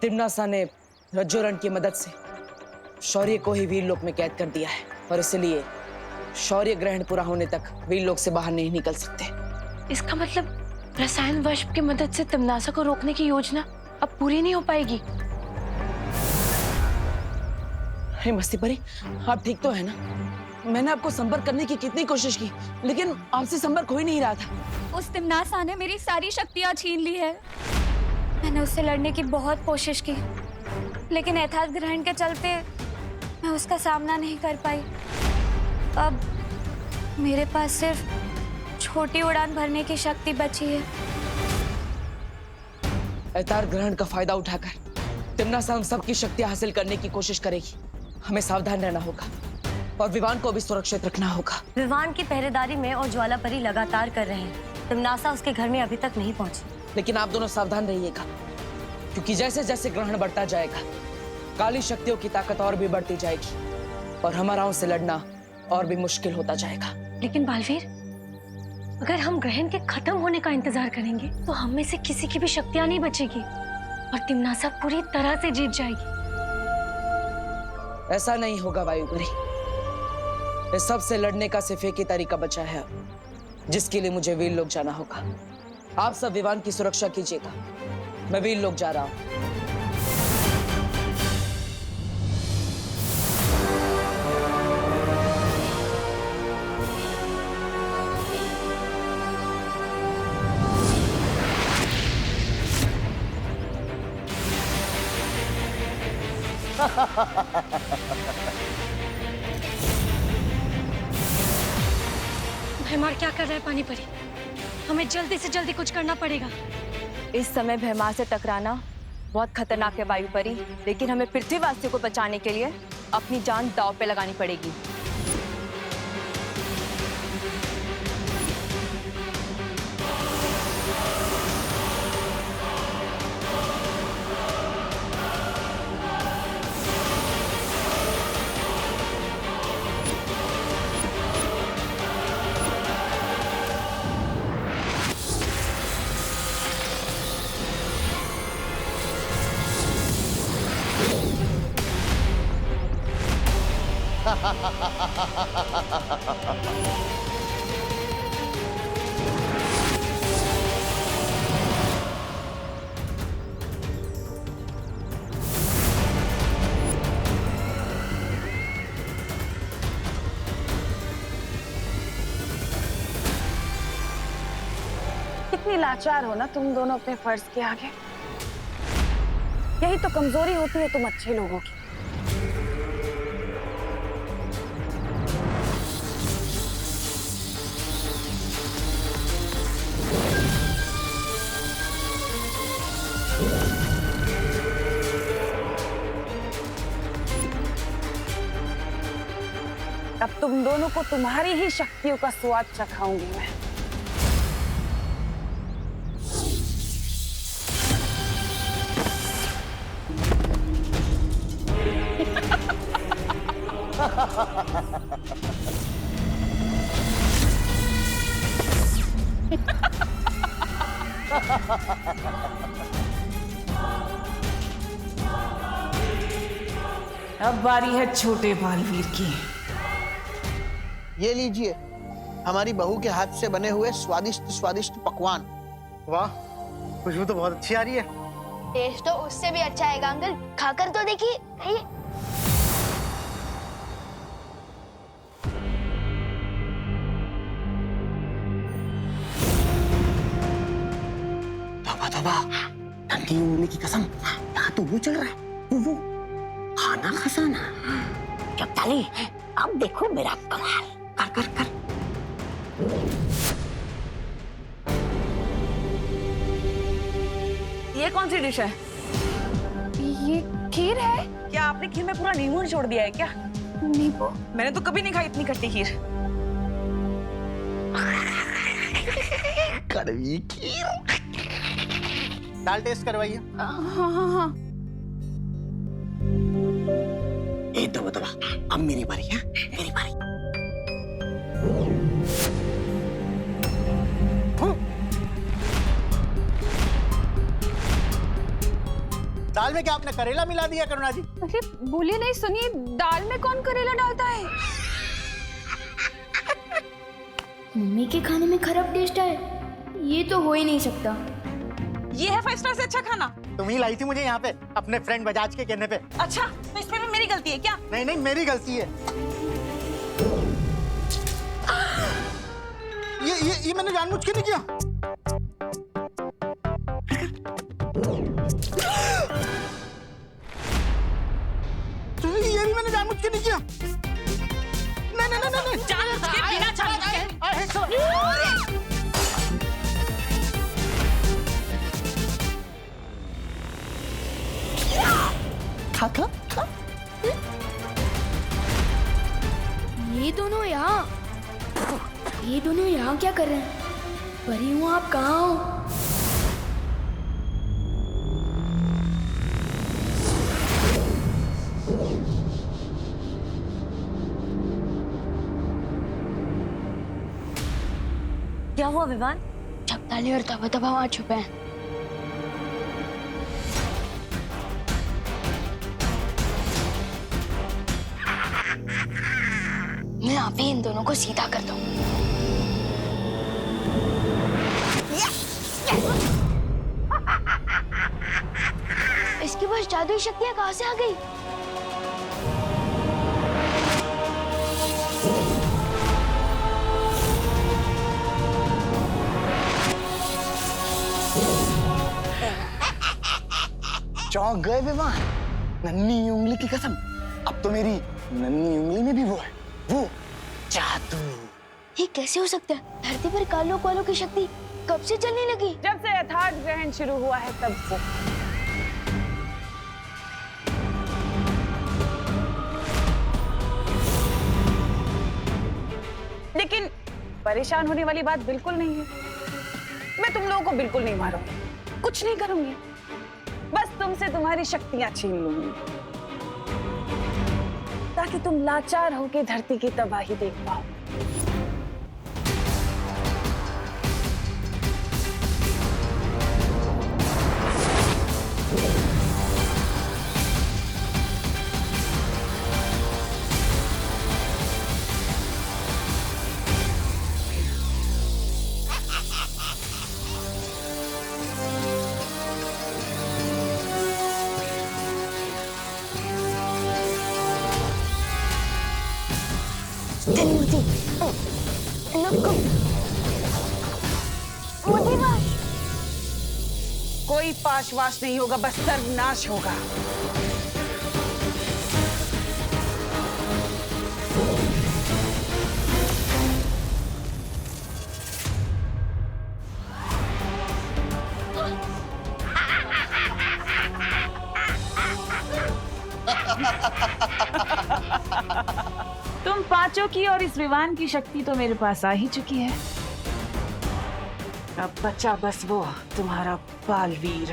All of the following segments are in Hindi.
तिम्नासा ने रज्जुरण की मदद से शौर्य को ही वीरलोक में कैद कर दिया है और इसलिए शौर्य ग्रहण पूरा होने तक वीरलोक से बाहर नहीं निकल सकते। इसका मतलब रसायन वाष्प की मदद से तिम्नासा को रोकने की योजना अब पूरी नहीं हो पाएगी। हे मस्ती परी, आप ठीक तो है ना? मैंने आपको संपर्क करने की कितनी कोशिश की, लेकिन आपसे संपर्क हो ही नहीं रहा था। उस तिम्नासा ने मेरी सारी शक्तियां छीन ली है। मैंने उससे लड़ने की बहुत कोशिश की, लेकिन यथार्थ ग्रहण के चलते मैं उसका सामना नहीं कर पाई। अब मेरे पास सिर्फ छोटी उड़ान भरने की शक्ति बची है। यथार्थ ग्रहण का फायदा उठाकर तिम्नासा हम सबकी शक्तियां हासिल करने की कोशिश करेगी। हमें सावधान रहना होगा और विवान को भी सुरक्षित रखना होगा। विवान की पहरेदारी में और ज्वाला परी लगातार कर रहे हैं। तिम्नासा उसके घर में अभी तक नहीं पहुंची। लेकिन आप दोनों सावधान रहिएगा, क्योंकि जैसे जैसे ग्रहण बढ़ता जाएगा काली शक्तियों की ताकत और भी बढ़ती जाएगी और हमारा उनसे लड़ना और भी मुश्किल होता जाएगा। लेकिन बालवीर, अगर हम ग्रहण के खत्म होने का इंतजार करेंगे तो हम में से किसी की भी शक्तियां नहीं बचेगी और तिम्नासा पूरी तरह से जीत जाएगी। ऐसा नहीं होगा वायुपुरी। इस सब से लड़ने का सिर्फ एक ही तरीका बचा है, जिसके लिए मुझे वीरलोक जाना होगा। आप सब विवान की सुरक्षा कीजिएगा, मैं वीरलोक जा रहा हूं। भैमार क्या कर रहा है पानी परी? हमें जल्दी से जल्दी कुछ करना पड़ेगा। इस समय भैमार से टकराना बहुत खतरनाक है वायुपरी, लेकिन हमें पृथ्वीवासियों को बचाने के लिए अपनी जान दांव पे लगानी पड़ेगी। कितनी लाचार हो ना तुम दोनों अपने फर्ज के आगे। यही तो कमजोरी होती है तुम अच्छे लोगों की। अब तुम दोनों को तुम्हारी ही शक्तियों का स्वाद चखाऊंगी मैं। अब बारी है छोटे बालवीर की। ये लीजिए हमारी बहू के हाथ से बने हुए स्वादिष्ट स्वादिष्ट पकवान। वाह, खुशबू तो बहुत अच्छी आ रही है। टेस्ट तो उससे भी अच्छा है अंकल, खाकर तो देखिए। खाइए। तोबा तोबा, ठंडी उंगली की कसम, यहाँ तो वो चल रहा है, वो खाना खजाना। जब ताली, अब देखो मेरा कमाल। कर कर कर। ये कौन सी डिश है? ये खीर है। क्या आपने खीर में पूरा नींबू छोड़ दिया है क्या? नींबू? मैंने तो कभी नहीं खाई इतनी खट्टी खीर। कड़वी खीर। दाल टेस्ट करवाइए। हाँ हाँ हाँ। ए तोबा तोबा, अब मेरी बारी है, मेरी बारी। दाल में क्या आपने करेला मिला दिया करुणा जी? अरे बोलिए नहीं, सुनिए, दाल में कौन करेला डालता है? मम्मी के खाने में खराब टेस्ट है, ये तो हो ही नहीं सकता। ये है 5 स्टार से अच्छा खाना। तुम ही लाई थी मुझे यहाँ पे अपने फ्रेंड बजाज के कहने पे। अच्छा, तो इसमें भी मेरी गलती है क्या? नहीं नहीं, मेरी गलती है। ये मैंने जानबूझ के नहीं किया। ये भी मैंने जानबूझ के नहीं किया। नहीं नहीं नहीं नहीं, जानबूझ के, बिना जानबूझ के। खा। ये दोनों यहाँ क्या कर रहे हैं? परी हूँ, आप कहाँ हो? क्या हुआ विवान? चपताली और तबा वहाँ छुपे हैं। मैं अभी इन दोनों को सीधा करता हूँ। इसके पास जादुई शक्तियाँ कहाँ से आ गई? चौंक गए विवान, नन्ही उंगली की कसम। अब तो मेरी नन्ही उंगली में भी वो है, वो जादू। ये कैसे हो सकता है? धरती पर कालों वालों की शक्ति कब से चलने लगी? जब से यथार्थ ग्रहण शुरू हुआ है तब से। लेकिन परेशान होने वाली बात बिल्कुल नहीं है। मैं तुम लोगों को बिल्कुल नहीं मारूंगी, कुछ नहीं करूंगी, बस तुमसे तुम्हारी शक्तियां छीन लूंगी ताकि तुम लाचार होकर धरती की तबाही देख पाओ। कोई पाशवाश नहीं होगा, बस सर्वनाश होगा। तुम पांचों की और इस विवान की शक्ति तो मेरे पास आ ही चुकी है। अब बचा बस वो तुम्हारा बालवीर।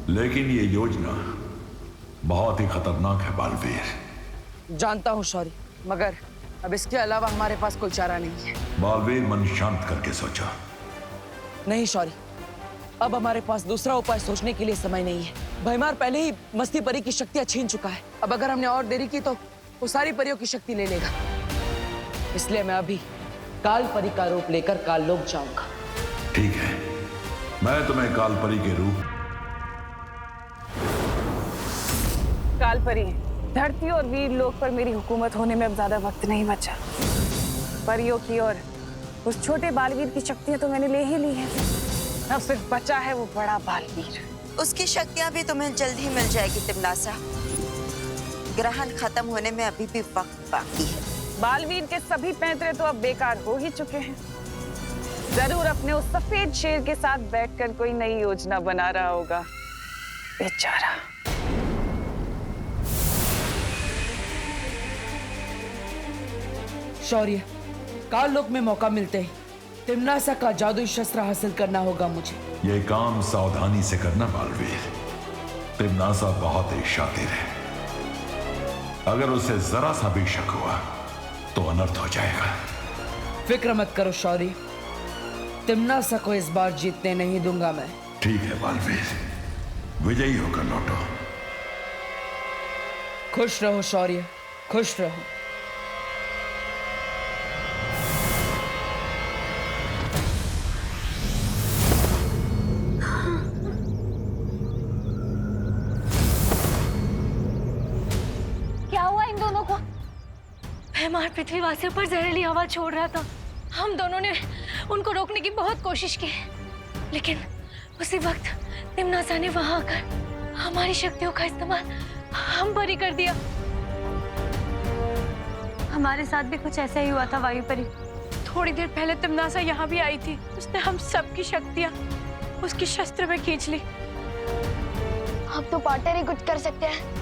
लेकिन ये योजना बहुत ही खतरनाक है बालवीर। जानता हूँ शौर्य, मगर अब इसके अलावा हमारे पास कोई चारा नहीं है। बालवीर, मन शांत करके सोचो। नहीं शौर्य, अब हमारे पास दूसरा उपाय सोचने के लिए समय नहीं है। भैमार पहले ही मस्ती परी की शक्तियां छीन चुका है। अब अगर हमने और देरी की तो वो सारी परियों की शक्ति ले लेगा। इसलिए मैं अभी काल परी का रूप लेकर काल लोक जाऊंगा। ठीक है, मैं तुम्हें काल परी के रूप। काल परी, धरती और वीर लोक पर मेरी हुकूमत होने में अब ज्यादा वक्त नहीं बचा। परियों की और उस छोटे बालवीर की शक्तियां तो मैंने ले ही ली है। अब सिर्फ बचा है वो बड़ा बालवीर। उसकी शक्तियां भी तुम्हें जल्द ही मिल जाएगी तिमनासा। ग्रहण खत्म होने में अभी भी वक्त बाकी है। बालवीर के सभी पैंतरे तो अब बेकार हो ही चुके हैं। जरूर अपने उस सफेद शेर के साथ बैठकर कोई नई योजना बना रहा होगा बेचारा। शौर्य, काल लोक में मौका मिलते ही तिमनासा का जादुई शस्त्र हासिल करना होगा मुझे। ये काम सावधानी से करना बालवीर। तिमनासा बहुत ही शातिर है। अगर उसे जरा सा भी शक हुआ तो अनर्थ हो जाएगा। फिक्र मत करो शौर्य, तिम्नासा को इस बार जीतने नहीं दूंगा मैं। ठीक है बालवीर, विजयी होकर लौटो। खुश रहो शौर्य, खुश रहो। क्या हुआ इन दोनों को? भैमार पृथ्वीवासियों पर जहरीली हवा छोड़ रहा था। हम दोनों ने उनको रोकने की बहुत कोशिश की, लेकिन उसी वक्त तिम्नासा ने वहां आकर हमारी शक्तियों का इस्तेमाल हम पर ही कर दिया। हमारे साथ भी कुछ ऐसा ही हुआ था वायु परी। थोड़ी देर पहले तिम्नासा यहाँ भी आई थी। उसने हम सबकी शक्तियाँ उसकी शस्त्र में खींच ली। अब तो पार्टनर ही कुछ कर सकते हैं।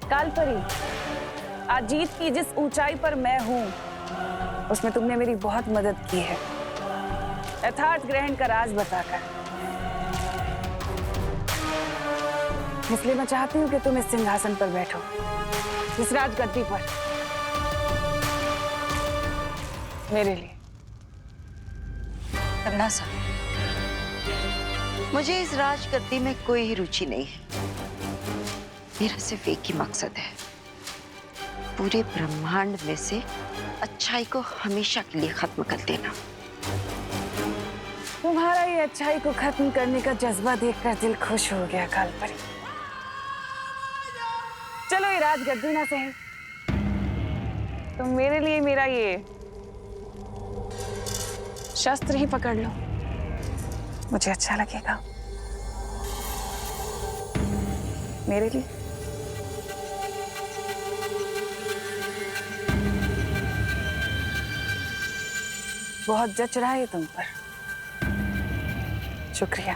कालपरी, आज जीत की जिस ऊंचाई पर मैं हूं, उसमें तुमने मेरी बहुत मदद की है, यथार्थ ग्रहण का राज बताकर। इसलिए मैं चाहती हूँ कि तुम इस सिंहासन पर बैठो, इस राजगद्दी पर, मेरे लिए। तिम्नासा, मुझे इस राजगद्दी में कोई रुचि नहीं है। मेरा सिर्फ एक ही मकसद है, पूरे ब्रह्मांड में से अच्छाई को हमेशा के लिए खत्म कर देना। तुम्हारा ये अच्छाई को खत्म करने का जज्बा देखकर दिल खुश हो गया कालपरी। चलो ये राजगद्दी ना सही, तुम मेरे लिए मेरा ये शस्त्र ही पकड़ लो, मुझे अच्छा लगेगा। मेरे लिए बहुत जच रहा है तुम पर, शुक्रिया।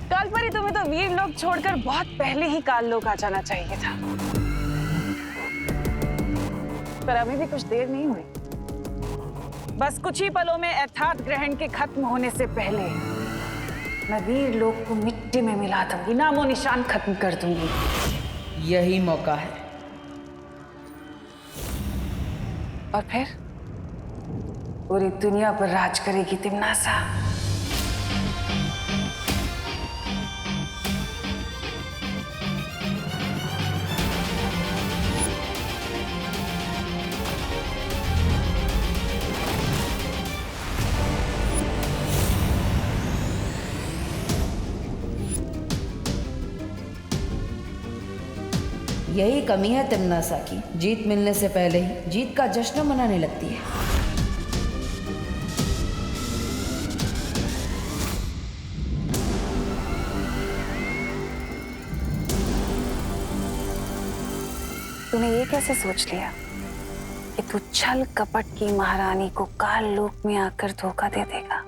कालपरी, तुम्हें तो वीर लोग छोड़कर बहुत पहले ही काल लोक आ जाना चाहिए था, पर अभी भी कुछ देर नहीं हुई। बस कुछ ही पलों में यथार्थ ग्रहण के खत्म होने से पहले मैं वीर लोक को मिट्टी में मिला दूंगी, नामो निशान खत्म कर दूंगी। यही मौका है। और फिर पूरी दुनिया पर राज करेगी तिम्नासा। यही कमी है तिम्नासा की, जीत मिलने से पहले ही जीत का जश्न मनाने लगती है। तूने ये कैसे सोच लिया कि तू छल कपट की महारानी को काल लोक में आकर धोखा दे देगा?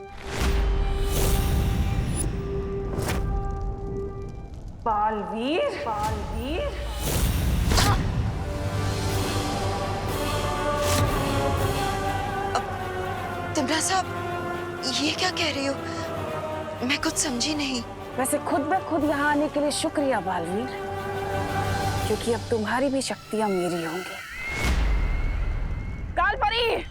बालवीर, बालवीर, तिम्नासा, ये क्या कह रही हो? मैं कुछ समझी नहीं। वैसे खुद ब खुद यहाँ आने के लिए शुक्रिया बालवीर, क्योंकि अब तुम्हारी भी शक्तियां मेरी होंगी। कालपरी,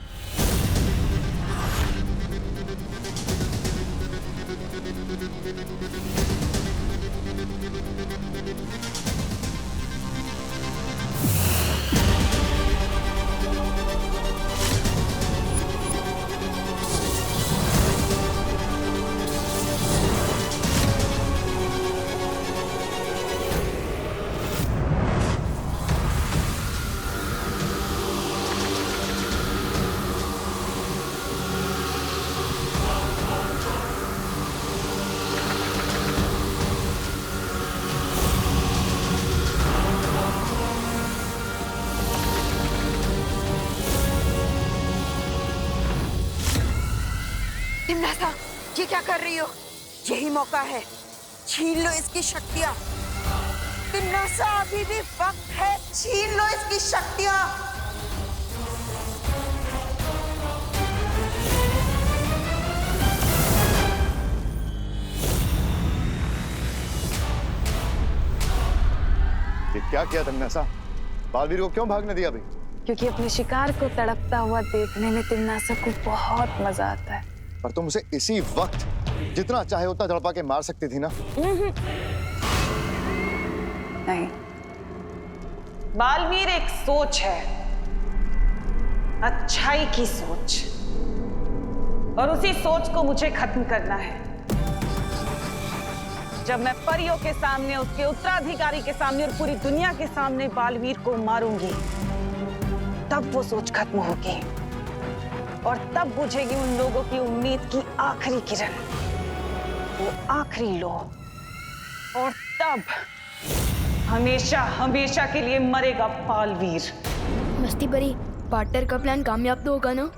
तिम्नासा, ये क्या कर रही हो? यही मौका है, छीन लो इसकी शक्तियां। तिम्नासा, अभी भी वक्त है, छीन लो इसकी शक्तियां। ये क्या किया तुमने ऐसा? बालवीर को क्यों भागने दिया भाई? क्योंकि अपने शिकार को तड़पता हुआ देखने में तिमनासा को बहुत मजा आता है। पर तुम उसे इसी वक्त जितना चाहे उतना तड़पा के मार सकती थी ना। नहीं, बालवीर एक सोच है, अच्छाई की सोच, और उसी सोच को मुझे खत्म करना है। जब मैं परियों के सामने, उसके उत्तराधिकारी के सामने और पूरी दुनिया के सामने बालवीर को मारूंगी, तब वो सोच खत्म होगी और तब बुझेगी उन लोगों की उम्मीद की आखिरी किरण, वो आखिरी लो, और तब हमेशा हमेशा के लिए मरेगा बालवीर। मस्ती परी, पार्टनर का प्लान कामयाब तो होगा ना?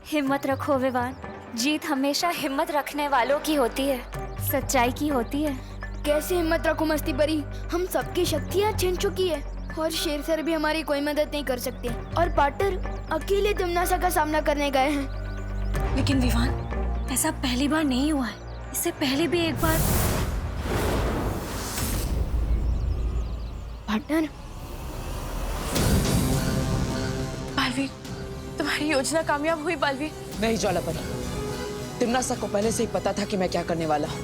हिम्मत रखो विवान, जीत हमेशा हिम्मत रखने वालों की होती है, सच्चाई की होती है। कैसे हिम्मत रखो मस्ती परी, हम सबकी शक्तियाँ छिन चुकी है और शेर सर भी हमारी कोई मदद नहीं कर सकते और पार्टनर अकेले तिमनासा का सामना करने गए हैं। लेकिन विवान, ऐसा पहली बार नहीं हुआ है, इससे पहले भी एक बार। पार्टनर, बालवीर, तुम्हारी योजना कामयाब हुई बालवीर। नहीं ज्वाला परी, तिमनासा को पहले से ही पता था कि मैं क्या करने वाला हूँ।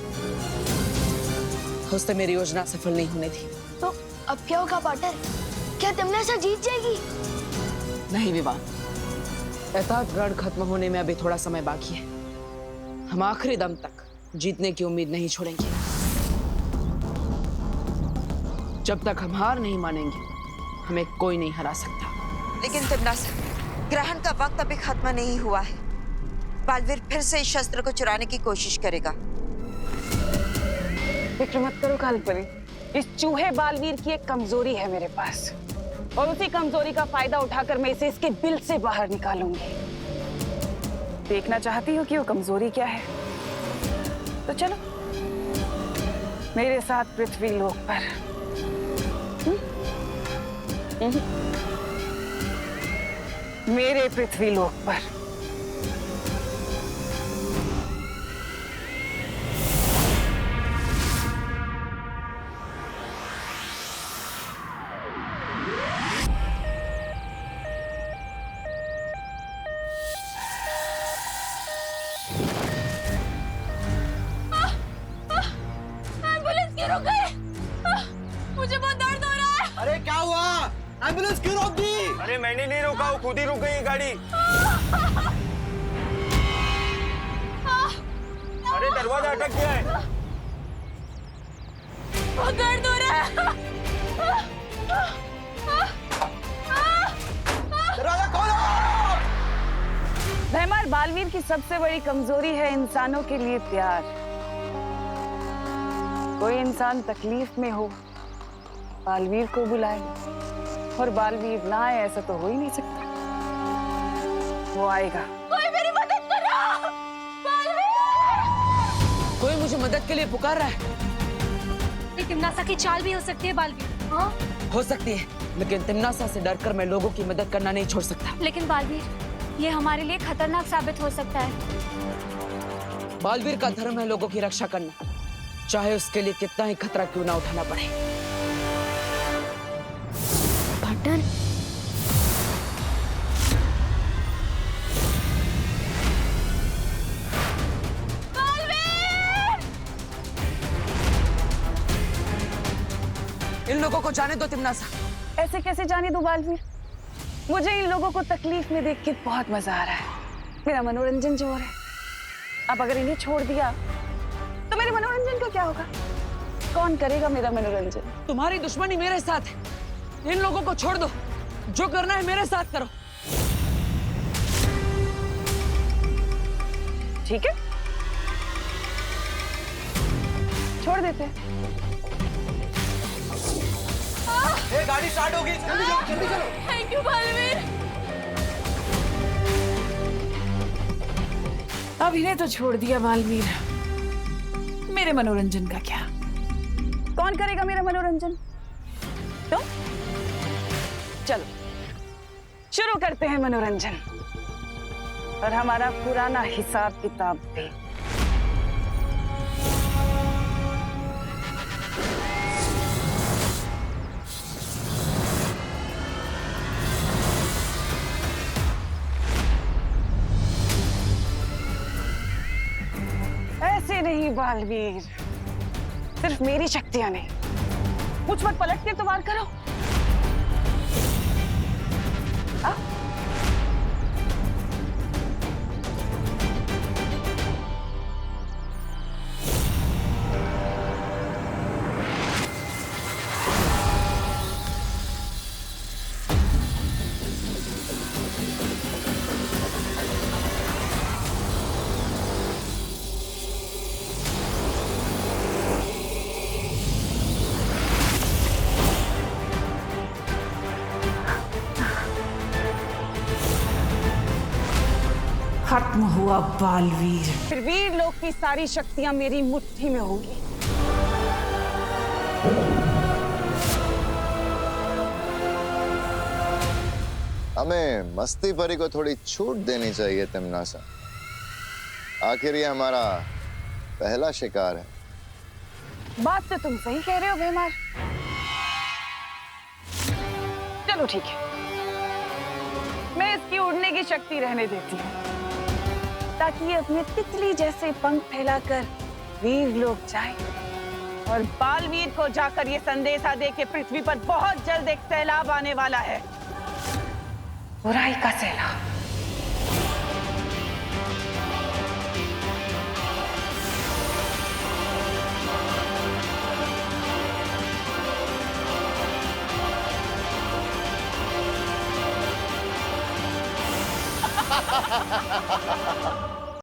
उससे मेरी योजना सफल नहीं होने दी। तो अब क्या होगा पार्टनर? क्या तिमनासा जीत जाएगी? नहीं विवान, एताद ग्रहण खत्म होने में अभी थोड़ा समय बाकी है। हम आखिरी दम तक जीतने की उम्मीद नहीं छोड़ेंगे। जब तक हम हार नहीं मानेंगे, हमें कोई नहीं हरा सकता। लेकिन तिमनासा, ग्रहण का वक्त अभी खत्म नहीं हुआ है। बालवीर फिर से इस शस्त्र को चुराने की कोशिश करेगा। फिक्र मत करो कालपरी, इस चूहे बालवीर की एक कमजोरी है मेरे पास, और उसी कमजोरी का फायदा उठाकर मैं इसे इसके बिल से बाहर निकालूंगी। देखना चाहती हो कि वो कमजोरी क्या है? तो चलो मेरे साथ पृथ्वी लोक पर। मेरे पृथ्वी लोक पर। मुझे बहुत दर्द हो रहा है। अरे क्या हुआ? एम्बुलेंस क्यों रोक दी? अरे मैंने नहीं रोका, वो खुद ही रुक गई गाड़ी। अरे दरवाजा अटक गया है। बहुत दर्द हो रहा है। दरवाजा खोलो! भैमार, बालवीर की सबसे बड़ी कमजोरी है इंसानों के लिए प्यार। कोई इंसान तकलीफ में हो, बालवीर को बुलाए, और बालवीर ना आए ऐसा तो हो ही नहीं सकता। वो आएगा। कोई मेरी मदद करो! बालवीर! कोई मुझे मदद के लिए पुकार रहा है। तिमनासा की चाल भी हो सकती है बालवीर। हाँ? हो सकती है, लेकिन तिमनासा से डरकर मैं लोगों की मदद करना नहीं छोड़ सकता। लेकिन बालवीर, ये हमारे लिए खतरनाक साबित हो सकता है। बालवीर का धर्म है लोगों की रक्षा करना, चाहे उसके लिए कितना ही खतरा क्यों ना उठाना पड़े। पार्टनर, इन लोगों को जाने दो तिमनासा। ऐसे कैसे जाने दो बालवीर? मुझे इन लोगों को तकलीफ में देख के बहुत मजा आ रहा है। मेरा मनोरंजन जो हो रहा है। अब अगर इन्हें छोड़ दिया तो मेरे मनोरंजन का क्या होगा? कौन करेगा मेरा मनोरंजन? तुम्हारी दुश्मनी मेरे साथ है। इन लोगों को छोड़ दो, जो करना है मेरे साथ करो। ठीक है, छोड़ देते हैं। ये गाड़ी स्टार्ट होगी, जल्दी चलो, जल्दी चलो। Thank you Baalveer. अब इन्हें तो छोड़ दिया बालवीर, मेरे मनोरंजन का क्या? कौन करेगा मेरा मनोरंजन? तुम? चलो शुरू करते हैं मनोरंजन, और हमारा पुराना हिसाब किताब भी। बालवीर, सिर्फ मेरी शक्तियां नहीं, मुझ पर पलट के तो वार करो। आ? खत्म हुआ बालवीर, फिर वीर लोक की सारी शक्तियां मेरी मुट्ठी में होंगी। हमें मस्ती परी को थोड़ी छूट देनी चाहिए तिमनासा। आखिर ये हमारा पहला शिकार है। बात तो तुम सही कह रहे हो भैमार। चलो ठीक है, मैं इसकी उड़ने की शक्ति रहने देती हूँ, ताकि ये अपने तितली जैसे पंख फैलाकर वीर लोग जाए और बालवीर को जाकर ये संदेशा दे कि पृथ्वी पर बहुत जल्द एक सैलाब आने वाला है, बुराई का सैलाब।